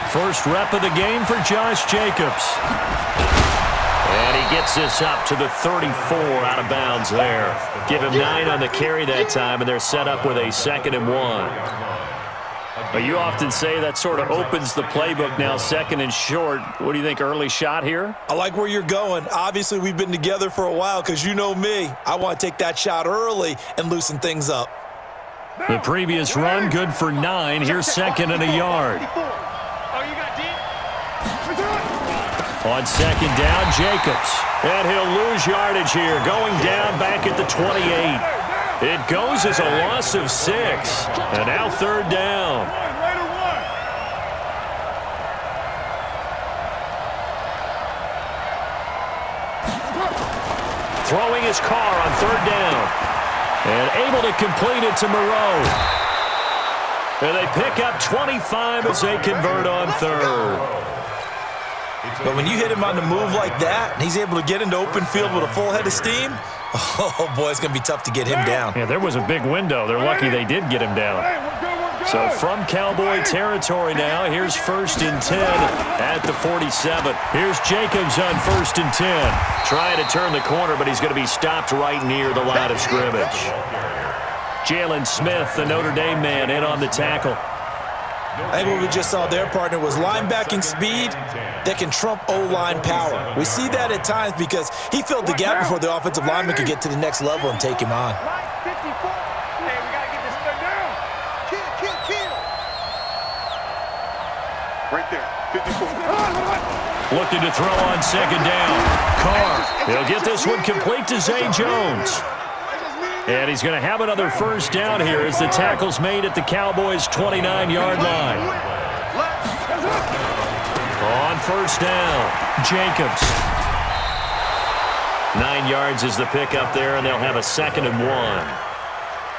First rep of the game for Josh Jacobs. And he gets this up to the 34 out of bounds there. Give him 9 on the carry that time, and they're set up with a 2nd and 1. But you often say that sort of opens the playbook now, 2nd and short. What do you think, early shot here? I like where you're going. Obviously, we've been together for a while because you know me. I want to take that shot early and loosen things up. The previous run, good for 9. Here's 2nd and a yard. On 2nd down, Jacobs. And he'll lose yardage here, going down back at the 28. It goes as a loss of 6. And now 3rd down. Throwing his car on 3rd down. And able to complete it to Moreau. And they pick up 25 as they convert on 3rd. But when you hit him on the move like that, and he's able to get into open field with a full head of steam, oh, boy, it's going to be tough to get him down. Yeah, there was a big window. They're lucky they did get him down. So from Cowboy territory now, here's 1st and 10 at the 47. Here's Jacobs on 1st and 10. Trying to turn the corner, but he's going to be stopped right near the line of scrimmage. Jalen Smith, the Notre Dame man, in on the tackle. I think what we just saw there, partner, was linebacking speed that can trump O-line power. We see that at times because he filled the gap before the offensive lineman could get to the next level and take him on. Right there, 54. Looking to throw on 2nd down. Carr, he'll get this one complete to Zay Jones. And he's going to have another 1st down here as the tackle's made at the Cowboys' 29-yard line. On 1st down, Jacobs. 9 yards is the pickup there, and they'll have a 2nd and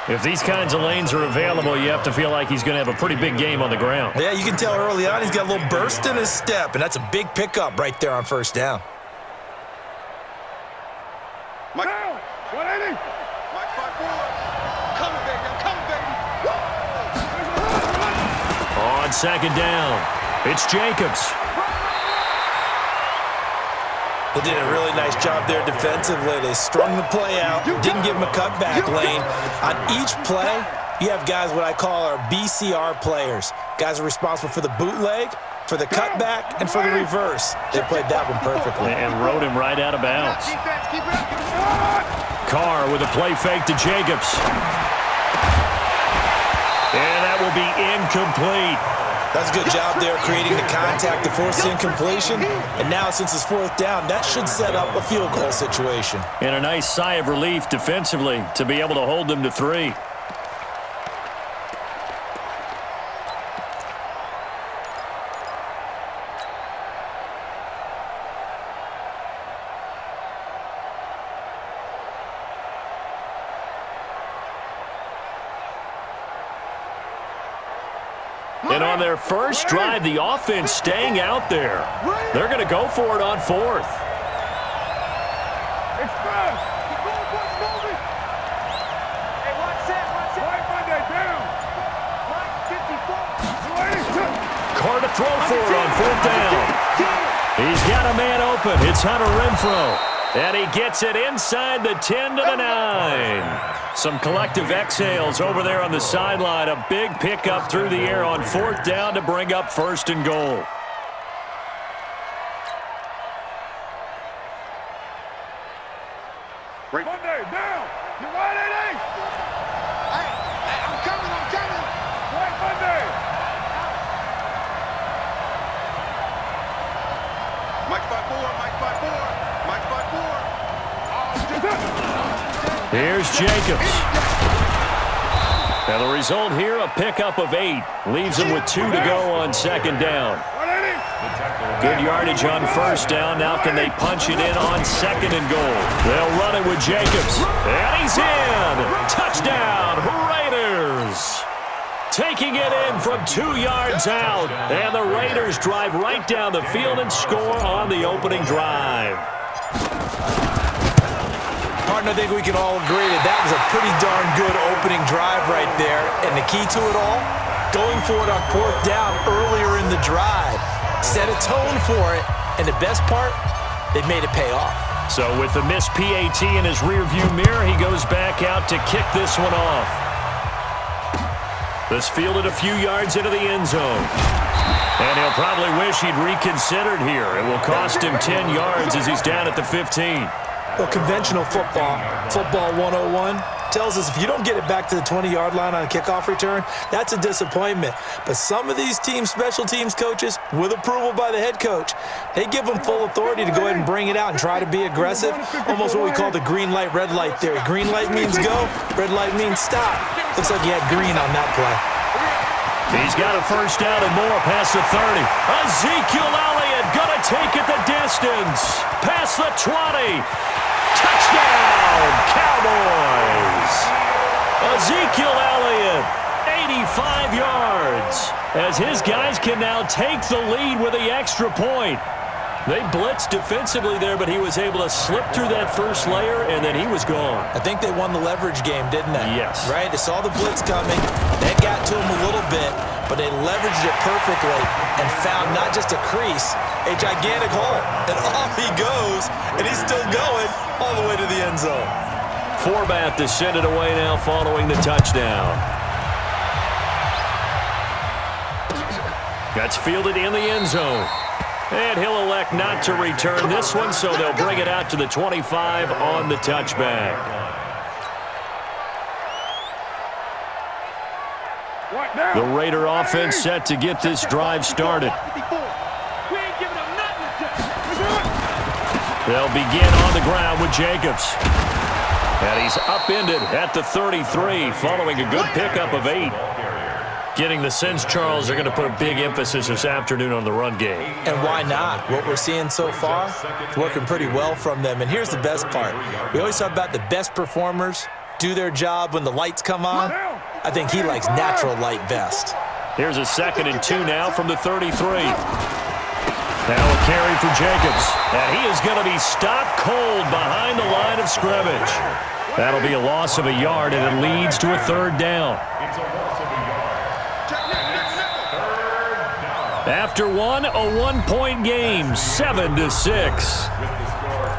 1. If these kinds of lanes are available, you have to feel like he's going to have a pretty big game on the ground. Yeah, you can tell early on he's got a little burst in his step, and that's a big pickup right there on 1st down. Mike, 180. On 2nd down, it's Jacobs. They did a really nice job there defensively. They strung the play out, didn't give him a cutback lane. On each play, you have guys what I call our BCR players. Guys are responsible for the bootleg, for the cutback, and for the reverse. They played that one perfectly. And rode him right out of bounds. Carr with a play fake to Jacobs. And that will be incomplete. That's a good job there, creating the contact to force the incompletion. And now, since it's 4th down, that should set up a field goal situation. And a nice sigh of relief defensively to be able to hold them to 3. And on their first drive, the offense staying out there. They're going to go for it on 4th. Carr to throw for it on 4th down. He's got a man open. It's Hunter Renfrow. And he gets it inside the 10 to the 9. Some collective exhales over there on the sideline. A big pickup through the air on 4th down to bring up 1st and goal. Monday, down. You're right, 88. Hey, I'm coming. Right, Monday. Mike 5-4. Here's Jacobs. Now the result here, a pickup of 8. Leaves him with 2 to go on 2nd down. Good yardage on 1st down. Now can they punch it in on 2nd and goal? They'll run it with Jacobs. And he's in. Touchdown, Raiders. Taking it in from 2 yards out. And the Raiders drive right down the field and score on the opening drive. Martin, I think we can all agree that that was a pretty darn good opening drive right there. And the key to it all, going for it on 4th down earlier in the drive. Set a tone for it. And the best part, they made it pay off. So with the missed PAT in his rearview mirror, he goes back out to kick this one off. This fielded a few yards into the end zone. And he'll probably wish he'd reconsidered here. It will cost him 10 yards as he's down at the 15. Well, conventional football 101, tells us if you don't get it back to the 20-yard line on a kickoff return, that's a disappointment. But some of these special teams coaches, with approval by the head coach, they give them full authority to go ahead and bring it out and try to be aggressive, almost what we call the green light, red light theory. Green light means go, red light means stop. Looks like he had green on that play. He's got a first down and more past the 30. Ezekiel Elliott gonna take it the distance. Past the 20. Touchdown, Cowboys. Ezekiel Elliott, 85 yards. As his guys can now take the lead with the extra point. They blitzed defensively there, but he was able to slip through that first layer, and then he was gone. I think they won the leverage game, didn't they? Yes. Right? They saw the blitz coming. That got to him a little bit, but they leveraged it perfectly and found not just a crease, a gigantic hole. And off he goes, and he's still going all the way to the end zone. Forbath to send it away now following the touchdown. That's fielded in the end zone. And he'll elect not to return this one, so they'll bring it out to the 25 on the touchback. The Raider offense set to get this drive started. They'll begin on the ground with Jacobs. And he's upended at the 33 following a good pickup of 8. Getting the sense, Charles, they're going to put a big emphasis this afternoon on the run game. And why not? What we're seeing so far, it's working pretty well from them. And here's the best part. We always talk about the best performers do their job when the lights come on. I think he likes natural light best. Here's a 2nd and 2 now from the 33. Now a carry for Jacobs. And he is going to be stopped cold behind the line of scrimmage. That'll be a loss of a yard, and it leads to a 3rd down. After one, a 1-point game, 7-6. With the score,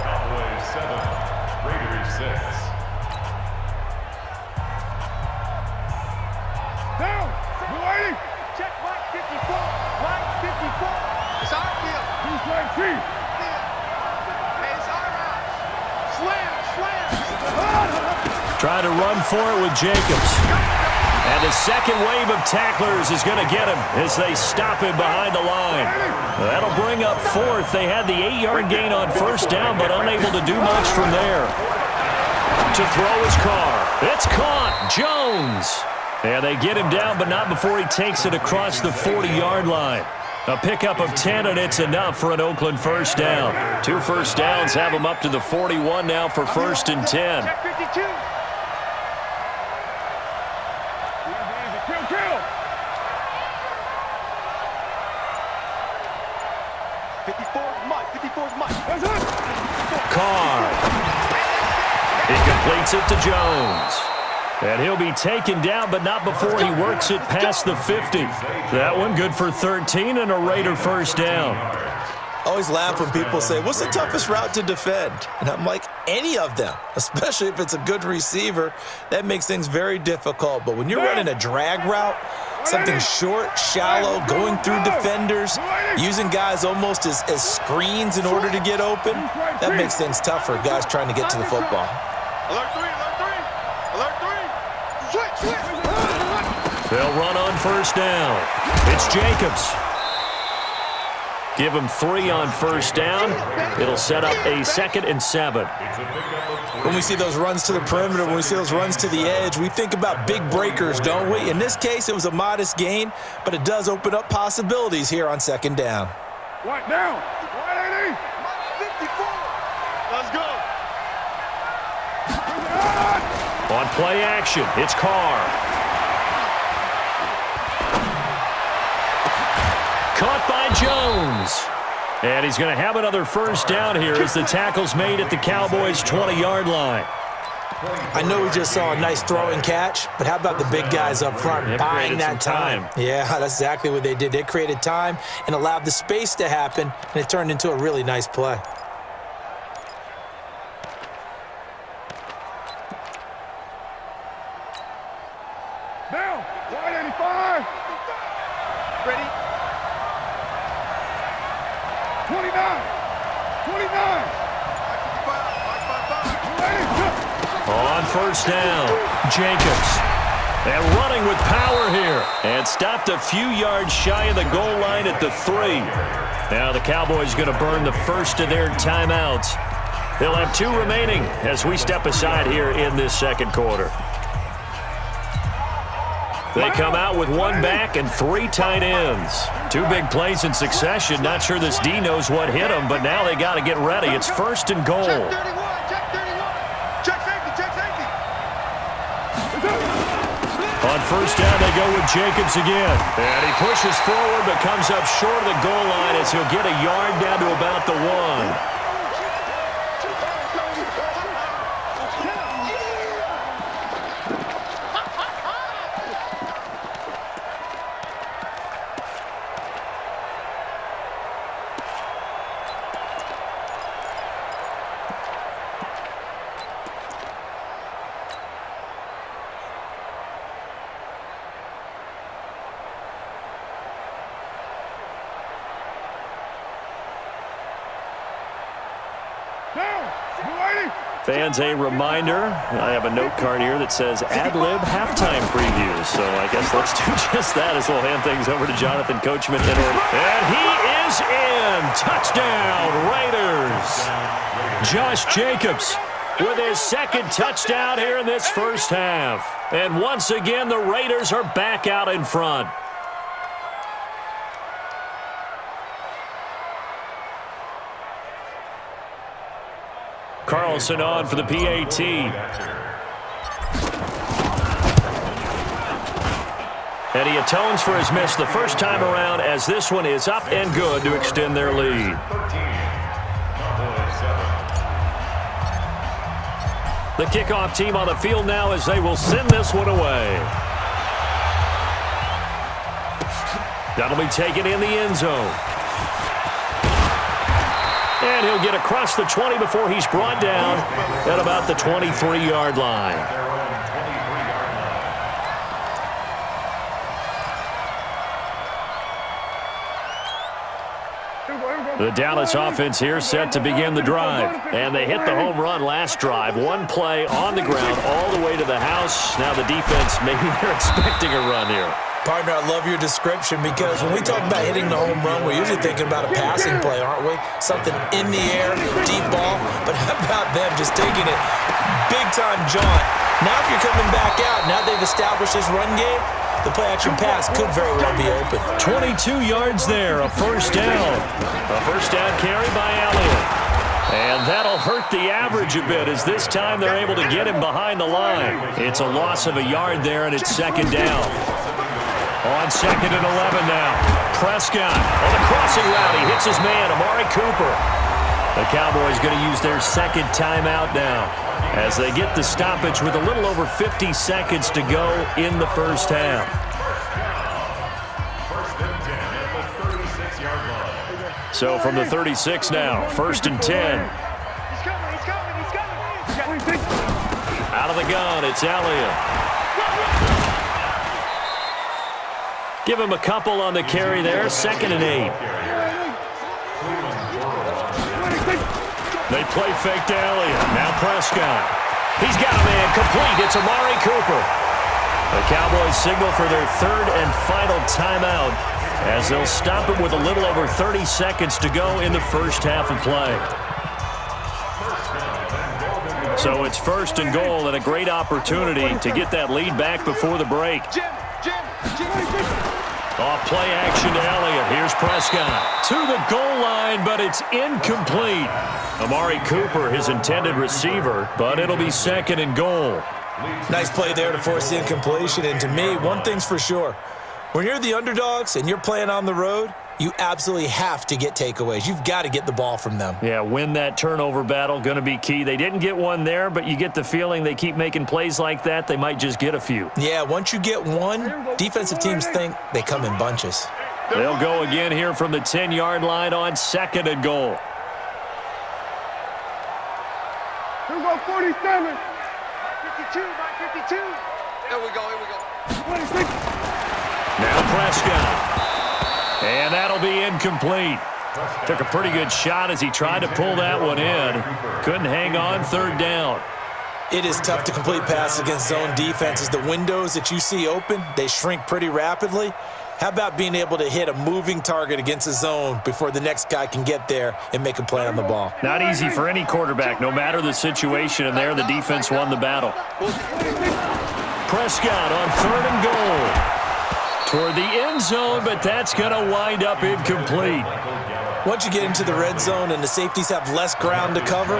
Cowboys 7, Raiders 6. Down. We're waiting. Check Mike 54. Mike 54. It's our field. Who's right feet? Hey, it's our house. Slam. Try to run for it with Jacobs. And the second wave of tacklers is going to get him as they stop him behind the line. That'll bring up 4th. They had the 8-yard gain on 1st down, but unable to do much from there. To throw his car. It's caught. Jones. And they get him down, but not before he takes it across the 40-yard line. A pickup of 10, and it's enough for an Oakland first down. 2 first downs have him up to the 41 now for 1st and 10. Check 52. Carr. He completes it to Jones. And he'll be taken down, but not before he works it past the 50. That one good for 13 and a Raider first down. Always laugh when people say, what's the toughest route to defend? And I'm like, any of them, especially if it's a good receiver. That makes things very difficult. But when you're running a drag route, something short, shallow, going through defenders, using guys almost as screens in order to get open, that makes things tough for guys trying to get to the football. Alert 3, alert 3, alert 3. Switch. They'll run on first down. It's Jacobs. Give him 3 on first down. It'll set up a 2nd and 7. When we see those runs to the perimeter, when we see those runs to the edge, we think about big breakers, don't we? In this case, it was a modest gain, but it does open up possibilities here on 2nd down. What down? 180. 54. Let's go. On play action, it's Carr. Caught by Jones. And he's going to have another first down here as the tackle's made at the Cowboys' 20-yard line. I know we just saw a nice throw and catch, but how about the big guys up front buying that time? Yeah, that's exactly what they did. They created time and allowed the space to happen, and it turned into a really nice play. Now, wide 85. Ready? 29. 29. On first down, Jacobs. And running with power here. And stopped a few yards shy of the goal line at the 3. Now the Cowboys going to burn the first of their timeouts. They'll have 2 remaining as we step aside here in this second quarter. They come out with 1 back and 3 tight ends. 2 big plays in succession. Not sure this D knows what hit them, but now they got to get ready. It's first and goal. On first down, they go with Jacobs again. And he pushes forward but comes up short of the goal line as he'll get a yard down to about the 1. Fans, a reminder, I have a note card here that says ad-lib halftime previews. So I guess let's do just that as we'll hand things over to Jonathan Coachman. And he is in. Touchdown, Raiders. Josh Jacobs with his second touchdown here in this first half. And once again, the Raiders are back out in front. Carlson on for the PAT. And he atones for his miss the first time around as this one is up and good to extend their lead. The kickoff team on the field now as they will send this one away. That'll be taken in the end zone. And he'll get across the 20 before he's brought down at about the 23-yard line. The Dallas offense here set to begin the drive. And they hit the home run last drive. 1 play on the ground all the way to the house. Now the defense, maybe they're expecting a run here. Partner, I love your description because when we talk about hitting the home run, we're usually thinking about a passing play, aren't we? Something in the air, deep ball. But how about them just taking it big-time jaunt? Now if you're coming back out, now they've established this run game, the play-action pass could very well be open. 22 yards there, a first down. A first down carry by Elliott. And that'll hurt the average a bit as this time they're able to get him behind the line. It's a loss of a yard there, and it's second down. On second and 11 now. Prescott on the crossing route. He hits his man, Amari Cooper. The Cowboys going to use their second timeout now as they get the stoppage with a little over 50 seconds to go in the first half. So from the 36 now, first and 10. Out of the gun, it's Elliott. Give him a couple on the carry there. Second and 8. They play fake to Elliott. Now Prescott. He's got a man complete. It's Amari Cooper. The Cowboys signal for their third and final timeout as they'll stop it with a little over 30 seconds to go in the first half of play. So it's first and goal and a great opportunity to get that lead back before the break. Off play action to Elliott. Here's Prescott to the goal line, but it's incomplete. Amari Cooper, his intended receiver, but it'll be second and goal. Nice play there to force the incompletion. And to me, one thing's for sure. When you're the underdogs and you're playing on the road, you absolutely have to get takeaways. You've got to get the ball from them. Yeah, win that turnover battle, going to be key. They didn't get one there, but you get the feeling they keep making plays like that, they might just get a few. Yeah, once you get one, defensive teams think they come in bunches. They'll go again here from the 10-yard line on 2nd and goal. Here we go, 47. 52, 52. Here we go. 26. Now Prescott. And that'll be incomplete. Took a pretty good shot as he tried to pull that one in. Couldn't hang on 3rd down. It is tough to complete passes against zone defenses. The windows that you see open, they shrink pretty rapidly. How about being able to hit a moving target against a zone before the next guy can get there and make a play on the ball? Not easy for any quarterback, no matter the situation, and there the defense won the battle. Prescott on 3rd and goal. Toward the end zone, but that's going to wind up incomplete. Once you get into the red zone and the safeties have less ground to cover,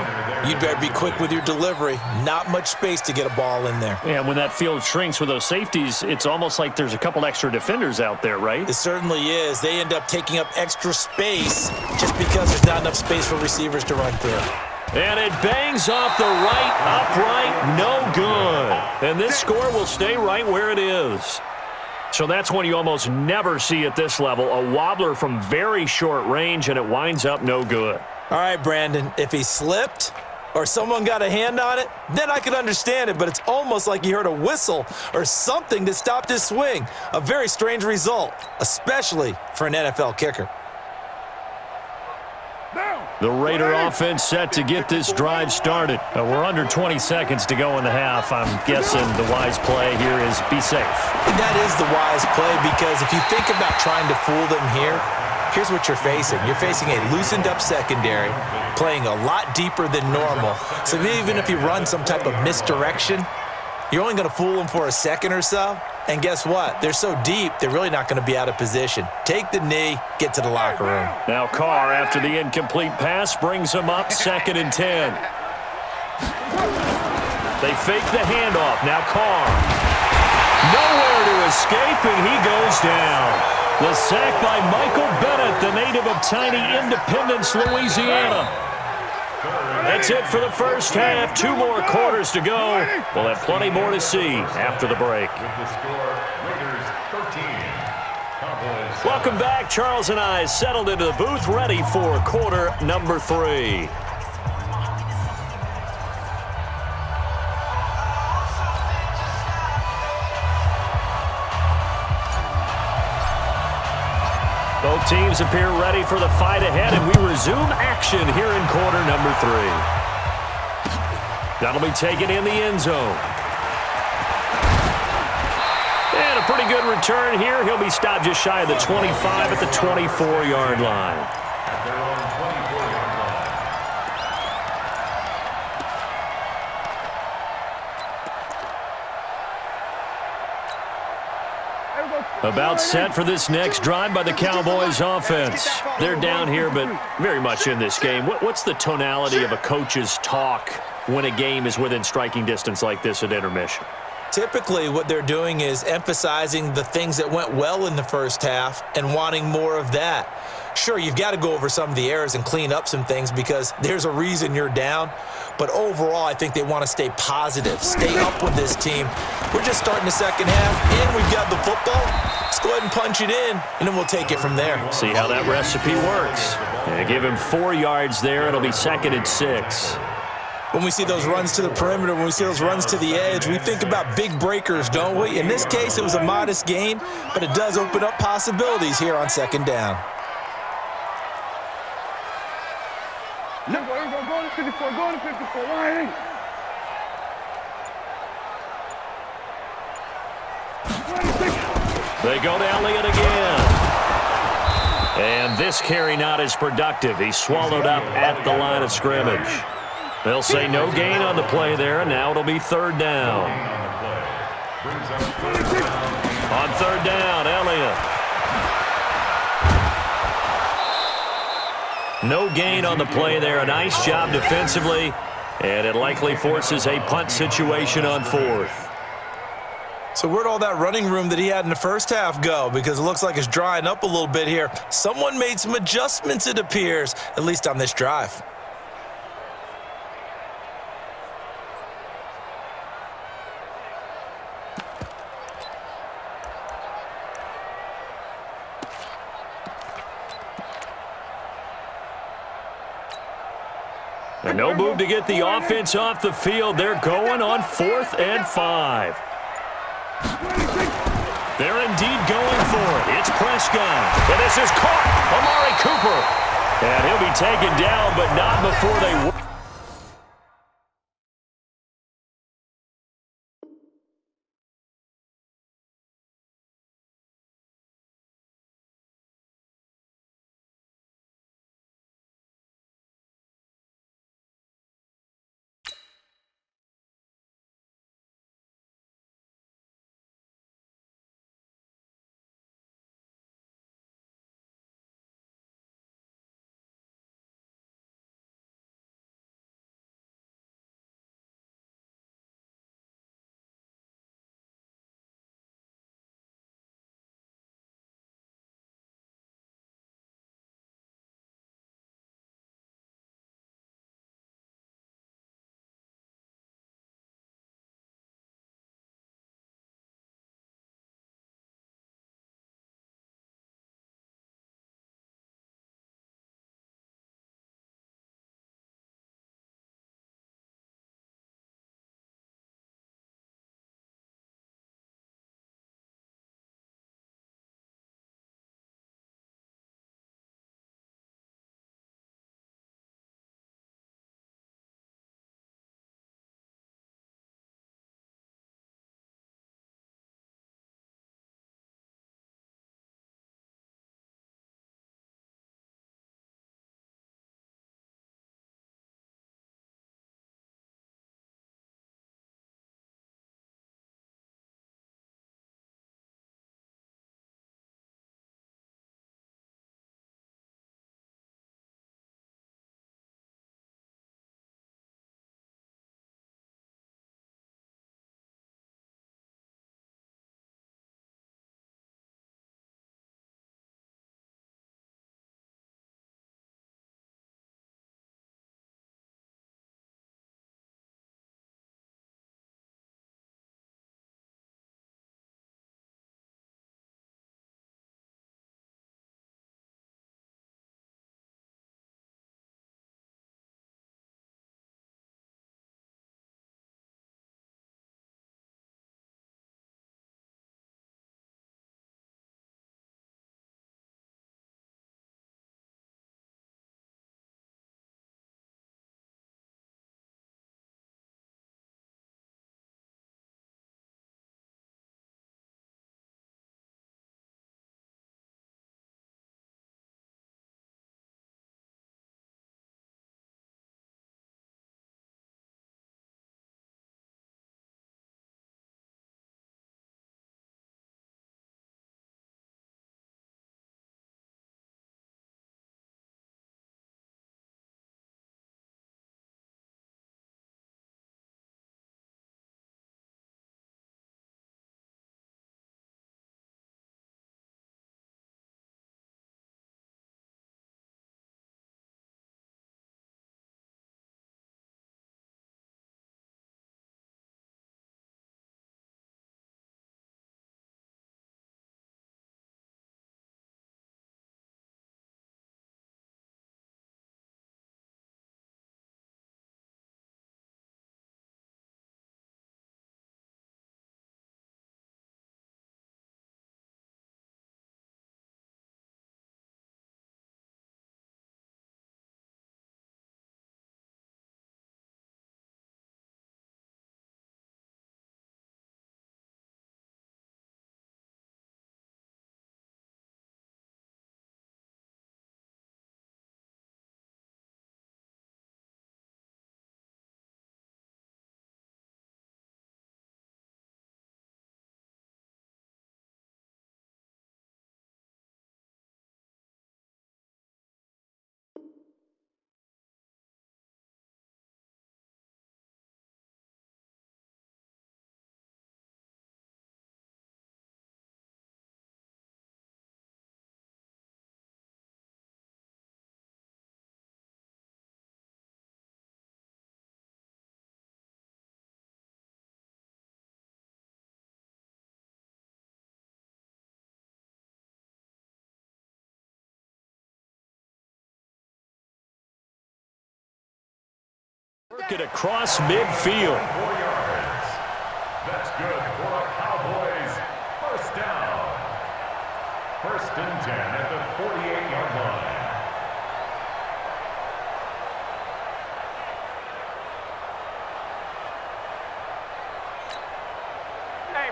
you'd better be quick with your delivery. Not much space to get a ball in there. Yeah, when that field shrinks with those safeties, it's almost like there's a couple extra defenders out there, right? It certainly is. They end up taking up extra space just because there's not enough space for receivers to run through. And it bangs off the right upright, no good. And this score will stay right where it is. So that's one you almost never see at this level. A wobbler from very short range, and it winds up no good. All right, Brandon, if he slipped or someone got a hand on it, then I could understand it, but it's almost like he heard a whistle or something that stopped his swing. A very strange result, especially for an NFL kicker. The Raider offense set to get this drive started. We're under 20 seconds to go in the half. I'm guessing the wise play here is be safe. That is the wise play, because if you think about trying to fool them here, here's what you're facing. You're facing a loosened up secondary, playing a lot deeper than normal. So even if you run some type of misdirection, you're only going to fool them for a second or so. And guess what? They're so deep, they're really not going to be out of position. Take the knee, get to the locker room. Now Carr, after the incomplete pass, brings them up 2nd and 10. They fake the handoff. Now Carr. Nowhere to escape, and he goes down. The sack by Michael Bennett, the native of tiny Independence, Louisiana. That's it for the first half. 2 more quarters to go. We'll have plenty more to see after the break. Welcome back. Charles and I settled into the booth, ready for quarter number 3. Both teams appear ready for the fight ahead, and we resume action here in quarter number 3. That'll be taken in the end zone. And a pretty good return here. He'll be stopped just shy of the 25 at the 24-yard line. About set for this next drive by the Cowboys offense. They're down here, but very much in this game. What's the tonality of a coach's talk when a game is within striking distance like this at intermission? Typically, what they're doing is emphasizing the things that went well in the first half and wanting more of that. Sure, you've got to go over some of the errors and clean up some things because there's a reason you're down. But overall, I think they want to stay positive, stay up with this team. We're just starting the second half, and we've got the football. Let's go ahead and punch it in, and then we'll take it from there. See how that recipe works. Yeah, give him 4 yards there. It'll be 2nd and 6. When we see those runs to the perimeter, when we see those runs to the edge, we think about big breakers, don't we? In this case, it was a modest gain, but it does open up possibilities here on 2nd down. No, go to 54, go to 54, why? They go to Elliott again. And this carry not as productive. He's swallowed up at the line of scrimmage. They'll say no gain on the play there, and now it'll be 3rd down. On 3rd down, Elliott. No gain on the play there. A nice job defensively, and it likely forces a punt situation on 4th. So where'd all that running room that he had in the first half go? Because it looks like it's drying up a little bit here. Someone made some adjustments, it appears, at least on this drive. And no move to get the offense off the field. They're going on 4th and 5. They're indeed going for it. It's Prescott. And this is caught. Amari Cooper. And he'll be taken down, but not before they... Work it across midfield. 4 yards. That's good for the Cowboys. First down. 1st and 10 at the 48-yard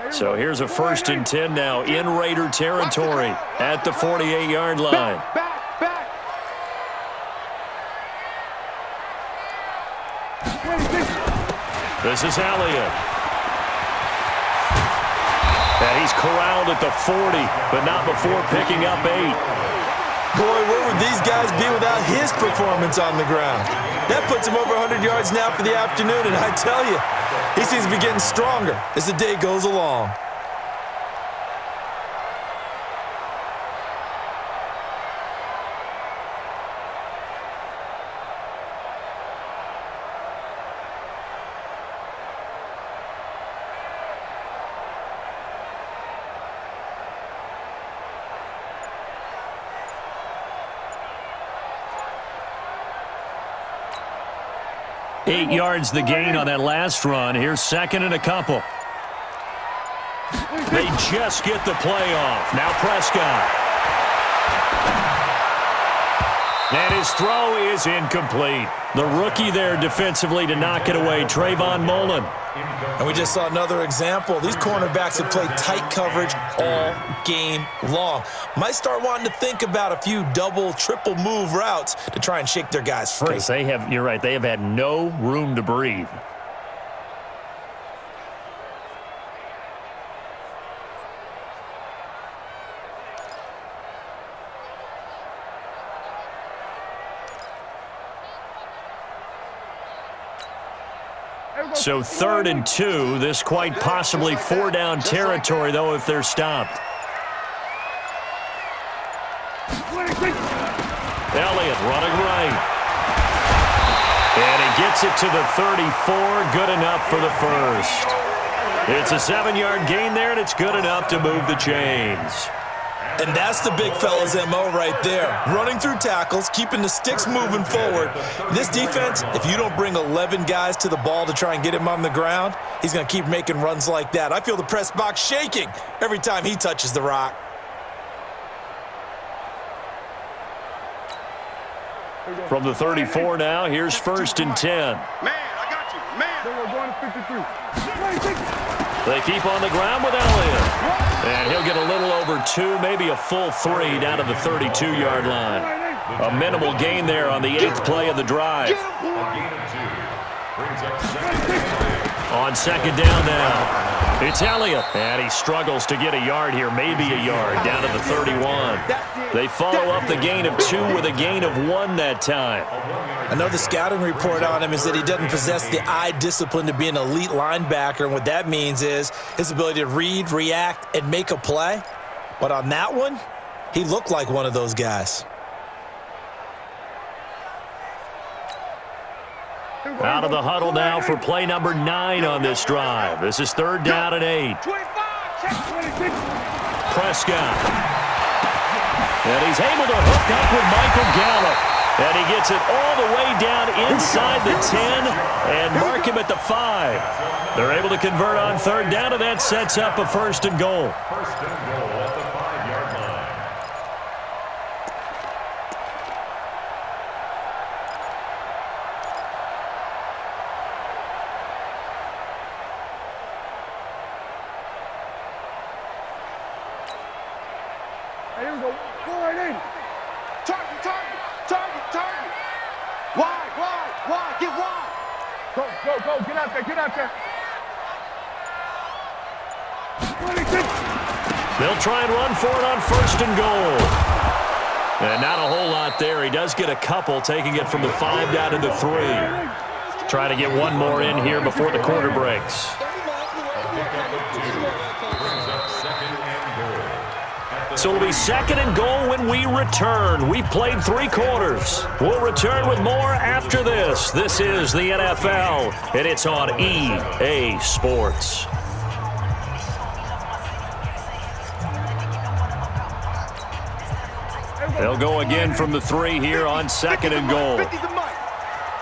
line. So here's a 1st and 10 now in Raider territory at the 48-yard line. Back. This is Elliott. And he's corralled at the 40, but not before picking up 8. Boy, where would these guys be without his performance on the ground? That puts him over 100 yards now for the afternoon, and I tell you, he seems to be getting stronger as the day goes along. Eight yards the gain on that last run. Here's 2nd and a couple. They just get the play off. Now Prescott. And his throw is incomplete. The rookie there defensively to knock it away, Trayvon Mullen. And we just saw another example. These cornerbacks have played tight coverage all game long. Might start wanting to think about a few double, triple move routes to try and shake their guys free. Because you're right, they have had no room to breathe. So 3rd and 2, this quite possibly 4-down territory, though, if they're stopped. Elliott running right. And he gets it to the 34, good enough for the first. It's a 7-yard gain there, and it's good enough to move the chains. And that's the big fella's MO right there. Running through tackles, keeping the sticks moving forward. This defense, if you don't bring 11 guys to the ball to try and get him on the ground, he's going to keep making runs like that. I feel the press box shaking every time he touches the rock. From the 34 now, here's 1st and 10. Man, I got you. Man. We're going to 53. They keep on the ground with Elliott. And he'll get a little over 2, maybe a full 3 down to the 32-yard line. A minimal gain there on the 8th play of the drive. On 2nd down now, it's Elliott. And he struggles to get a yard here, maybe a yard, down to the 31. They follow up the gain of 2 with a gain of 1 that time. Another scouting report on him is that he doesn't possess the eye discipline to be an elite linebacker, and what that means is his ability to read, react, and make a play. But on that one, he looked like one of those guys. Out of the huddle now for play number 9 on this drive. This is 3rd down and 8. Prescott. And he's able to hook up with Michael Gallup. And he gets it all the way down inside the 10 and mark him at the 5. They're able to convert on 3rd down, and that sets up a 1st and goal. 1st and goal at the 5-yard line. Here we go. Go right in. Target. Wide. Get wide. Go. Get out there. They'll try and run for it on 1st and goal. And not a whole lot there. He does get a couple, taking it from the 5 down to the 3. Try to get one more in here before the quarter breaks. So it'll be 2nd and goal when we return. We've played 3 quarters. We'll return with more after this. This is the NFL, and it's on EA Sports. They'll go again from the 3 here on 2nd and goal. 50's the money.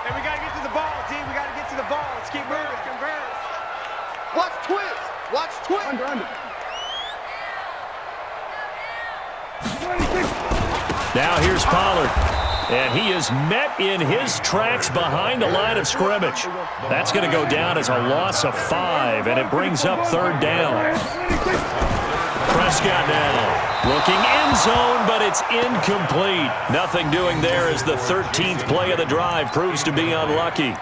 And we got to get to the ball, team. We got to Now here's Pollard. And he is met in his tracks behind the line of scrimmage. That's going to go down as a loss of 5, and it brings up 3rd down. Prescott now looking end zone, but it's incomplete. Nothing doing there as the 13th play of the drive proves to be unlucky.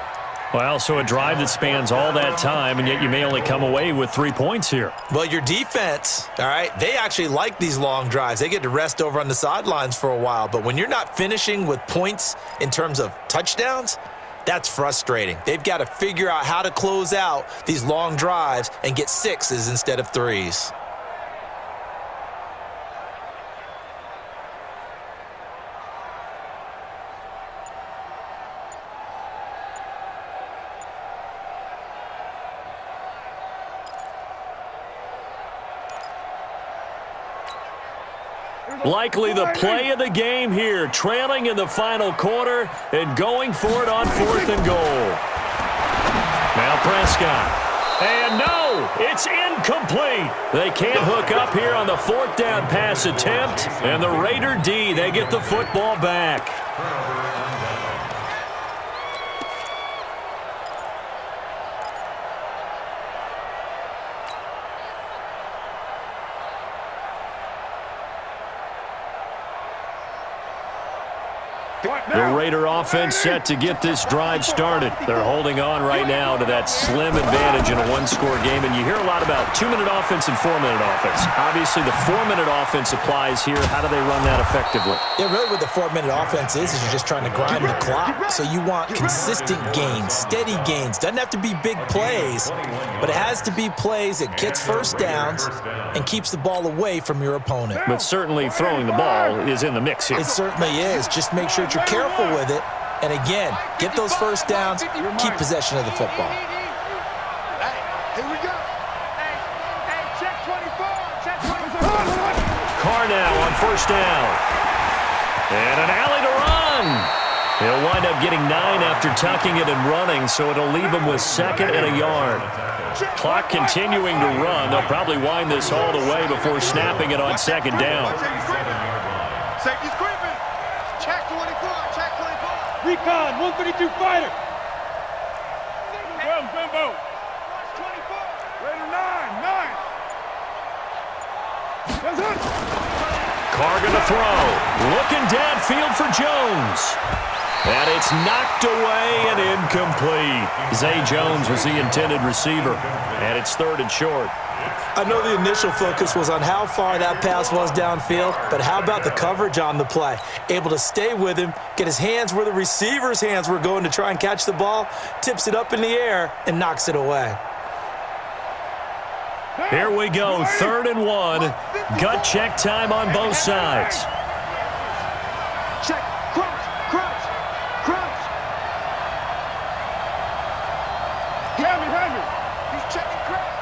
Well, so a drive that spans all that time, and yet you may only come away with 3 points here. Well, your defense, all right, they actually like these long drives. They get to rest over on the sidelines for a while. But when you're not finishing with points in terms of touchdowns, that's frustrating. They've got to figure out how to close out these long drives and get 6s instead of 3s. Likely the play of the game here, trailing in the final quarter and going for it on 4th and goal. Now Prescott. And no, it's incomplete. They can't hook up here on the 4th down pass attempt. And the Raider D, they get the football back. The Raider offense set to get this drive started. They're holding on right now to that slim advantage in a one-score game. And you hear a lot about 2-minute offense and 4-minute offense. Obviously, the 4-minute offense applies here. How do they run that effectively? Yeah, really what the 4-minute offense is you're just trying to grind the clock. So you want consistent gains, steady gains. Doesn't have to be big plays, but it has to be plays that gets first downs and keeps the ball away from your opponent. But certainly throwing the ball is in the mix here. It certainly is. Just make sure that you're careful with it. And again, get those first downs, keep possession of the football. Hey, here we go. Hey, check 24. Check 24. Carr now on 1st down. And an alley to run. He'll wind up getting 9 after tucking it and running, so it'll leave him with 2nd and a yard. Clock continuing to run. They'll probably wind this all the way before snapping it on 2nd down. Safety's creeping. Check 24. Check 24. Recon, 132 fighter. Go, Bimbo. Watch 24. Raider 9. That's it. Carr gonna throw. Looking downfield for Jones. And it's knocked away and incomplete. Zay Jones was the intended receiver. And it's 3rd and short. I know the initial focus was on how far that pass was downfield, but how about the coverage on the play? Able to stay with him, get his hands where the receiver's hands were going to try and catch the ball, tips it up in the air, and knocks it away. Here we go, 3rd and 1. Gut check time on both sides. Check. Crouch. Crouch. Crouch. Heavy. He's checking crouch.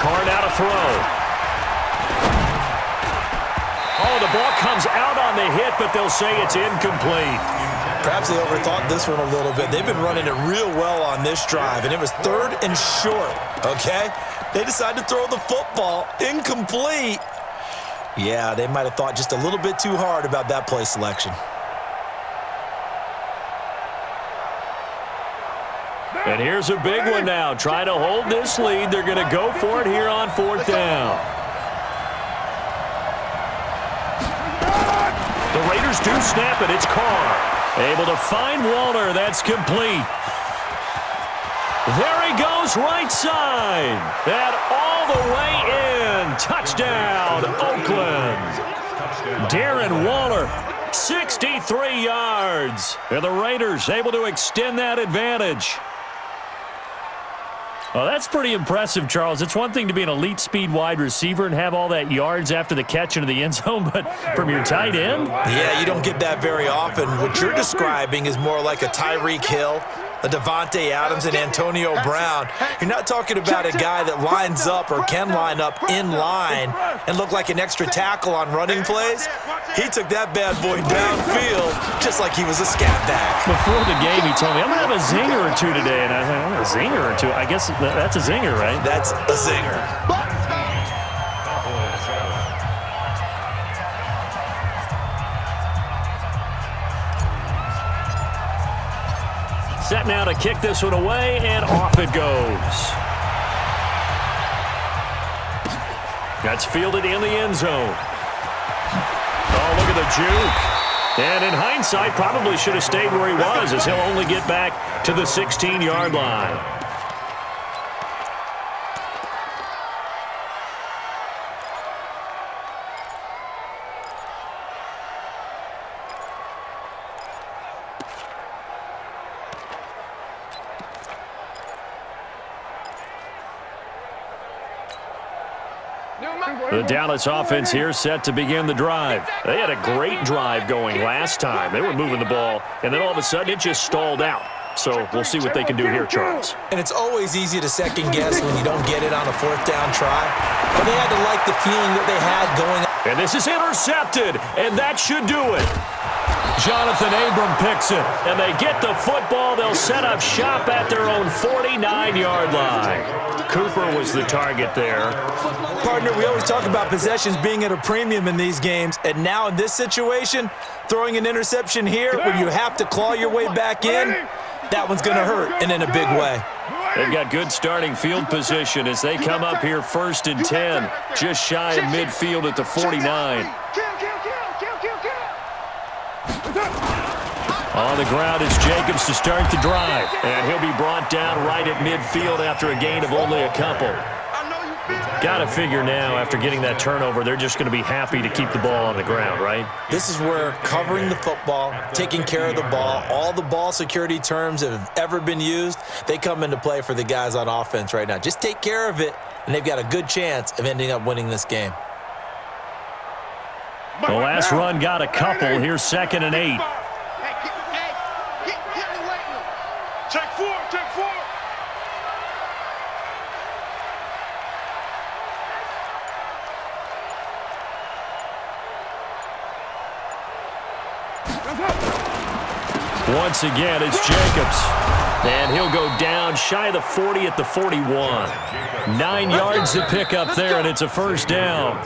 Carr now to throw. Oh, the ball comes out on the hit, but they'll say it's incomplete. Perhaps they overthought this one a little bit. They've been running it real well on this drive, and it was 3rd and short, okay? They decided to throw the football incomplete. Yeah, they might have thought just a little bit too hard about that play selection. And here's a big one now. Trying to hold this lead. They're going to go for it here on 4th down. The Raiders do snap it. It's Carr. Able to find Walter. That's complete. There he goes, right side. That all the way in. Touchdown, Oakland. Darren Waller, 63 yards. And the Raiders able to extend that advantage. Well, that's pretty impressive, Charles. It's one thing to be an elite speed wide receiver and have all that yards after the catch into the end zone, but from your tight end? Yeah, you don't get that very often. What you're describing is more like a Tyreek Hill a Devontae Adams and Antonio Brown. You're not talking about a guy that lines up or can line up in line and look like an extra tackle on running plays. He took that bad boy downfield just like he was a scat back. Before the game, he told me, I'm going to have a zinger or two today. And I thought, a zinger or two? I guess that's a zinger, right? That's a zinger. Set now to kick this one away, and off it goes. That's fielded in the end zone. Oh, look at the juke. And in hindsight, probably should have stayed where he was, as he'll only get back to the 16-yard line. The Dallas offense here set to begin the drive. They had a great drive going last time. They were moving the ball, and then all of a sudden it just stalled out. So we'll see what they can do here, Charles. And it's always easy to second guess when you don't get it on a fourth down try. But they had to like the feeling that they had going on. And this is intercepted, and that should do it. Jonathan Abram picks it, and they get the football. They'll set up shop at their own 49-yard line. Cooper was the target there. Partner, we always talk about possessions being at a premium in these games, and now in this situation, throwing an interception here when you have to claw your way back in, that one's going to hurt, and in a big way. They've got good starting field position as they come up here 1st and 10, just shy of midfield at the 49. On the ground is Jacobs to start the drive, and he'll be brought down right at midfield after a gain of only a couple. Got to figure now, after getting that turnover, they're just going to be happy to keep the ball on the ground, right? This is where covering the football, taking care of the ball, all the ball security terms that have ever been used, they come into play for the guys on offense right now. Just take care of it, and they've got a good chance of ending up winning this game. The last run got a couple. Here's 2nd and 8. Check four. Once again, it's Jacobs. And he'll go down shy of the 40 at the 41. 9 yards to pick up there, and it's a first down.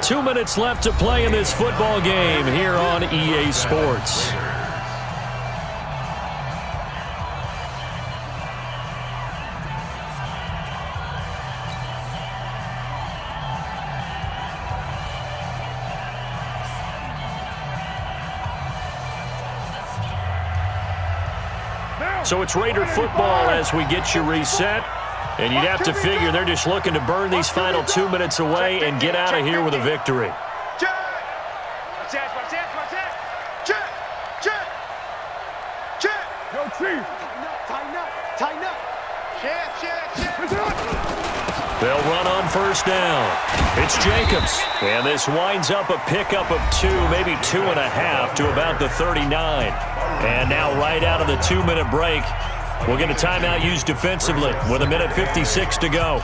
2 minutes left to play in this football game here on EA Sports. So it's Raider football as we get you reset. And you'd have to figure they're just looking to burn these final 2 minutes away and get out of here with a victory. They'll run on first down. It's Jacobs. And this winds up a pickup of 2, maybe 2.5 to about the 39. And now right out of the 2-minute break, we'll get a timeout used defensively with 1:56 to go.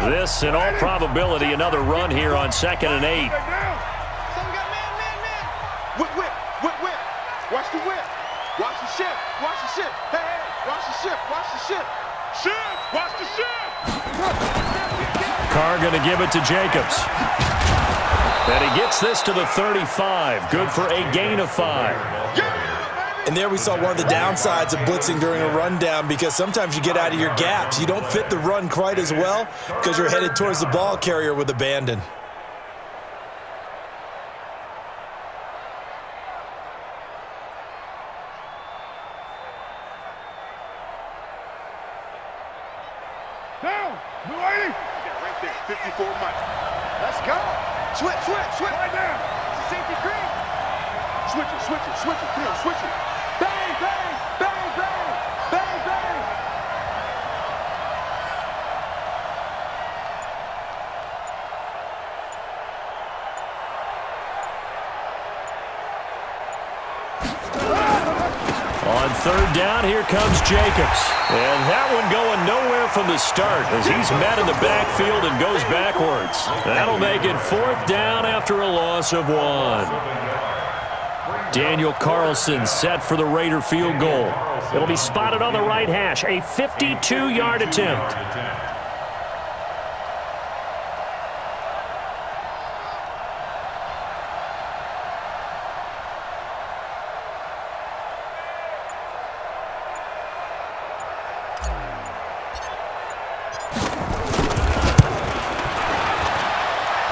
This, in all probability, another run here on 2nd and 8. Whip. Watch the whip. Watch the ship. Hey, watch the ship. Watch the ship. Carr going to give it to Jacobs. And he gets this to the 35. Good for a gain of 5. And there we saw one of the downsides of blitzing during a rundown, because sometimes you get out of your gaps. You don't fit the run quite as well because you're headed towards the ball carrier with abandon. Down. Blue 80. Right there. 54 Mike. Let's go. Switch. Right down. Safety green. Switch it. Clear. Switch it. Bang. On third down, here comes Jacobs. And that one going nowhere from the start as he's met in the backfield and goes backwards. That'll make it fourth down after a loss of 1. Daniel Carlson set for the Raider field goal. It'll be spotted on the right hash, a 52-yard attempt.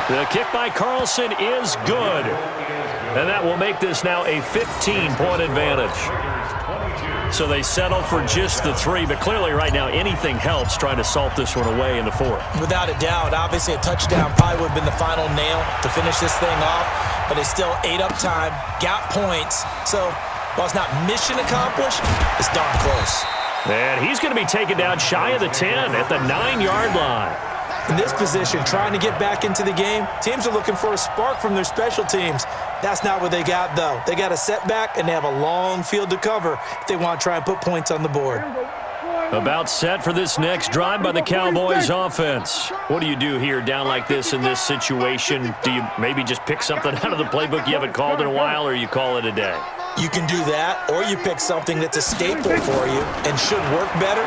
The kick by Carlson is good. And that will make this now a 15-point advantage. So they settle for just the 3, but clearly right now anything helps trying to salt this one away in the 4th. Without a doubt, obviously a touchdown probably would have been the final nail to finish this thing off, but it's still ate up time, got points. So while it's not mission accomplished, it's darn close. And he's going to be taken down shy of the 10 at the 9-yard line. In this position, trying to get back into the game, teams are looking for a spark from their special teams. That's not what they got, though. They got a setback, and they have a long field to cover if they want to try and put points on the board. About set for this next drive by the Cowboys offense. What do you do here down like this in this situation? Do you maybe just pick something out of the playbook you haven't called in a while, or you call it a day? You can do that, or you pick something that's a staple for you and should work better,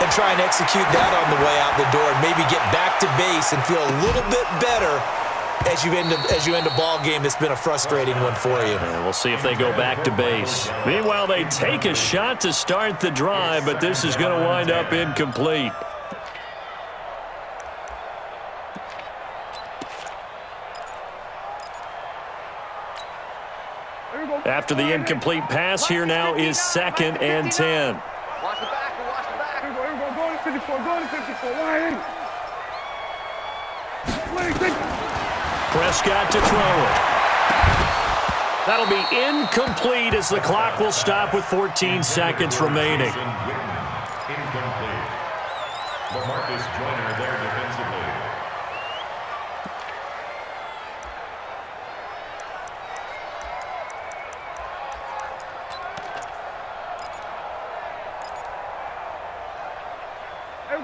and try and execute that on the way out the door and maybe get back to base and feel a little bit better as you end a ball game that's been a frustrating one for you. And we'll see if they go back to base. Meanwhile, they take a shot to start the drive, but this is going to wind up incomplete. After the incomplete pass, here now is 2nd and 10. Watch the back, watch the back. Here we go, going to 54, going to 54. Prescott to throw it. That'll be incomplete as the clock will stop with 14 seconds remaining. Incomplete. LaMarcus Joyner there defensively.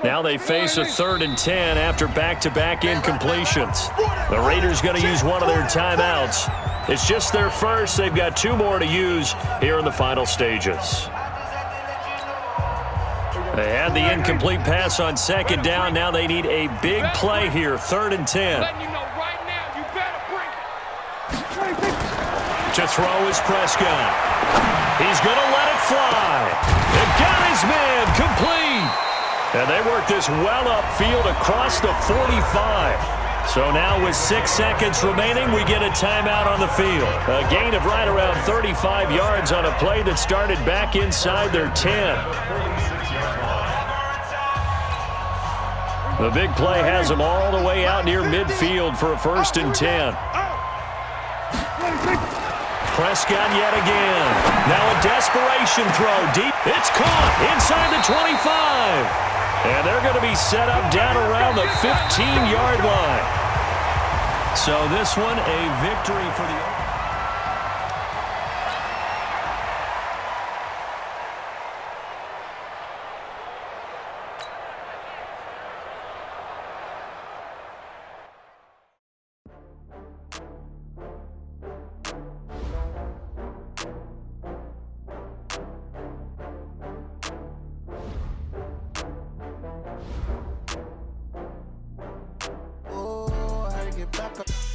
Now they face a 3rd and 10 after back-to-back incompletions. The Raiders going to use one of their timeouts. It's just their first. They've got 2 more to use here in the final stages. They had the incomplete pass on 2nd down. Now they need a big play here, 3rd and 10. To throw is Prescott. He's going to let it fly. It got his man complete. And they work this well upfield across the 45. So now with 6 seconds remaining, we get a timeout on the field. A gain of right around 35 yards on a play that started back inside their 10. The big play has them all the way out near midfield for a 1st and 10. Prescott yet again. Now a desperation throw deep. It's caught inside the 25. And they're going to be set up down around the 15-yard line. So this one a victory for the...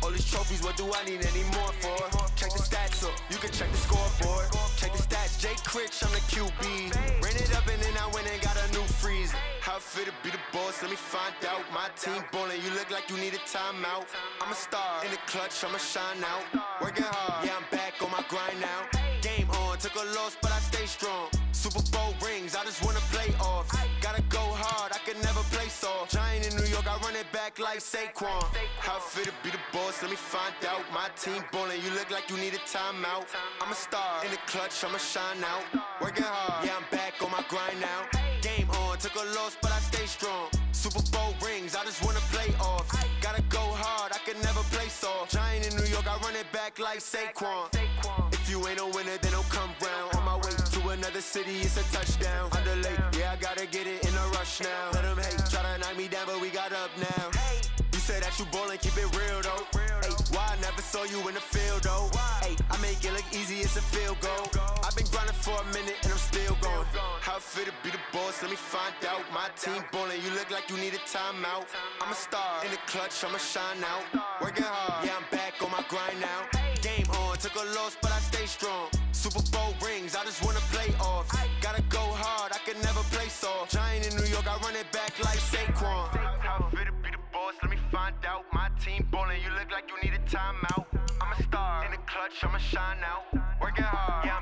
All these trophies, what do I need any more for? Check the stats up, you can check the scoreboard. Check the stats, Jay Critch, I'm the QB. Ran it up and then I went and got a new freeze. How it feel to be the boss, let me find out. My team ballin', you look like you need a timeout. I'm a star, in the clutch, I'ma shine out. Working hard, yeah, I'm back on my grind now. Game on, took a loss, but I stay strong. Super Bowl rings, I just wanna play off. Gotta go hard, I can never play soft. Giant in New York, I run it back like Saquon. How it feel to be the boss, let me find out. My team ballin', you look like you need a timeout. I'm a star, in the clutch, I'ma shine out. Working hard, yeah, I'm back on my grind now. Game on, took a loss, but I stay strong. Super Bowl rings, I just wanna play off. Gotta go hard, I can never play soft. Giant in New York, I run it back like Saquon. If you ain't a winner, then don't come round. On my way to another city, it's a touchdown. Underlay, yeah, I gotta get it in a rush now. Let them hate, try to knock me down, but we got up now. You say that you ballin', keep it real though. Hey, why I never saw you in the field though? Hey, I make it look easy, it's a field goal. I've been grinding for a minute and I'm still going. How it feel to be the boss, let me find out. My team ballin', you look like you need a timeout. I'm a star, in the clutch, I'ma shine out. Working hard, yeah, I'm back on my grind now. Game on, took a loss, but I stay strong. Super Bowl rings, I just wanna play off. Gotta go hard, I can never play soft. Giant in New York, I run it back like Saquon. How it feel to be the boss, let me find out. My team ballin', you look like you need a timeout. I'm a star, in the clutch, I'ma shine out. Working hard, yeah, I'm